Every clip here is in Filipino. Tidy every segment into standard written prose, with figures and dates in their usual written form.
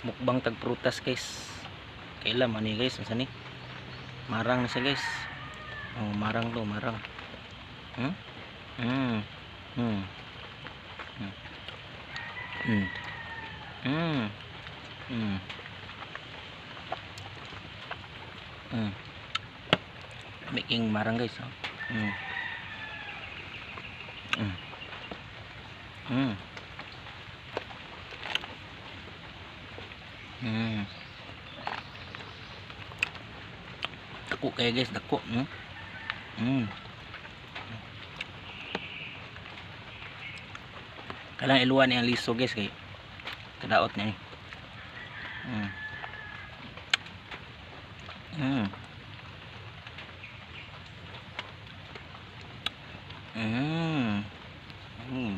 Mukbang tag prutas guys. Kailan man ni guys, unsa ni? Marang na siya guys. Oh, marang to, marang. Hmm? Hmm. Hmm. Hmm. Hmm. Hmm. Hmm. Hmm. Making marang guys. Oh. Hmm. Hmm. Hmm. Hmm. Dako kaya guys, dako. Hmm. Hmm. Kailangan iluwan niya ang liso guys kay kadaot niya. Hmm. Hmm. Hmm. Hmm.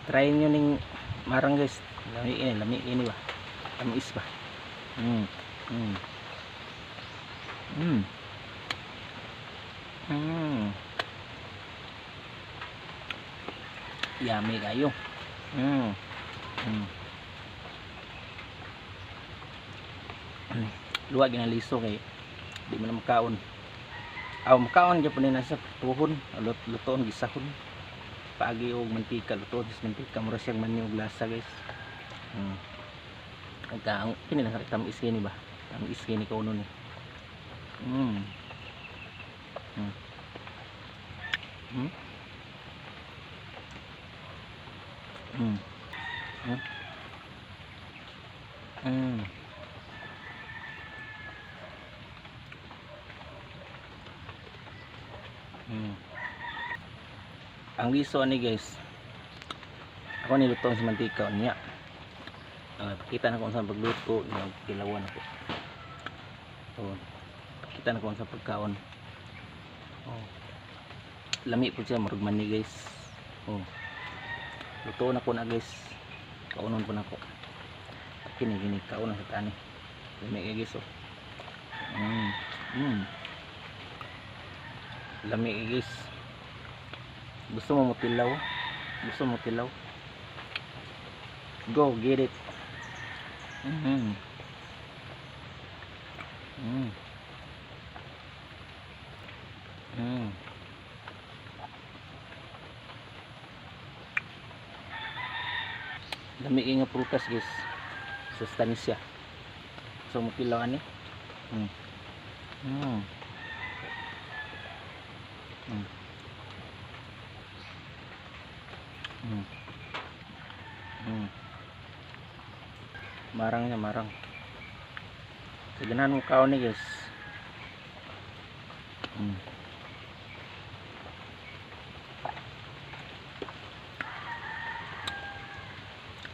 Try nyo ning marang guys. Lami ini ba? Tamis ba? Hmm. Hmm. Hmm. Hmm. Yummy kayo. Hmm. Hmm. Luwag na liso kay di mo na makaon. Aw makaon gyud punin sa tuhon, lutoon gisahon. Paagi og mantika, lutoon sa mantika mura siyang mani og lasa guys. Hmm. Ang kini lang tamis kini ba? Tamis kini ko uno ni. Hmm. Hmm. Hmm. Hmm. Hmm. Hmm. Hmm. Ang liso ni guys, ako niluto sa mantika niya. Pakita na kung saan pagluto, kilawan ako. So, pakita na kung saan pagkaon. Oh. Lami po siya, marug mani guys. Oh. Luto na ko na guys. Kaunon po na ko. Kini kaunon sa tani. Lami guys oh. Mm. Mm. Lami guys. Gusto mo tilaw? Gusto mo tilaw? Go get it. Mm. Mm. Mm. Lami nga prutas guys. Sustansya. So mo tilaw ani. Mm. Mm. Mm. Mm. Mm. Marang niya, marang. So, ganahan mo kaon ni guys. Mm.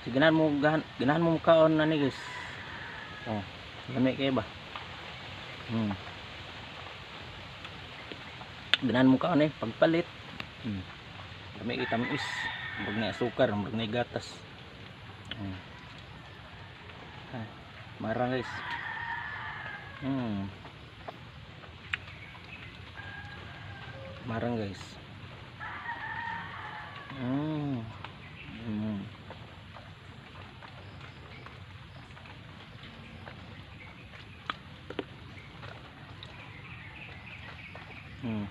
So, ganahan mo kaon na ni guys. Oh, lami kayo ba? Mm. Ganahan mo kaon eh, pagpalit. Mm. Lami kayo tamis. Murag na asukar, murag na gatas. Mm. Marang guys. Hmm. Marang guys. Hmm. Hmm. Hmm.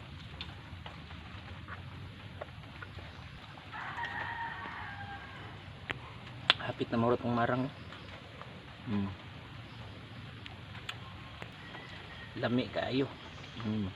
Hapit na marot ang marang. Hmm. Lami kaayo. Hmm.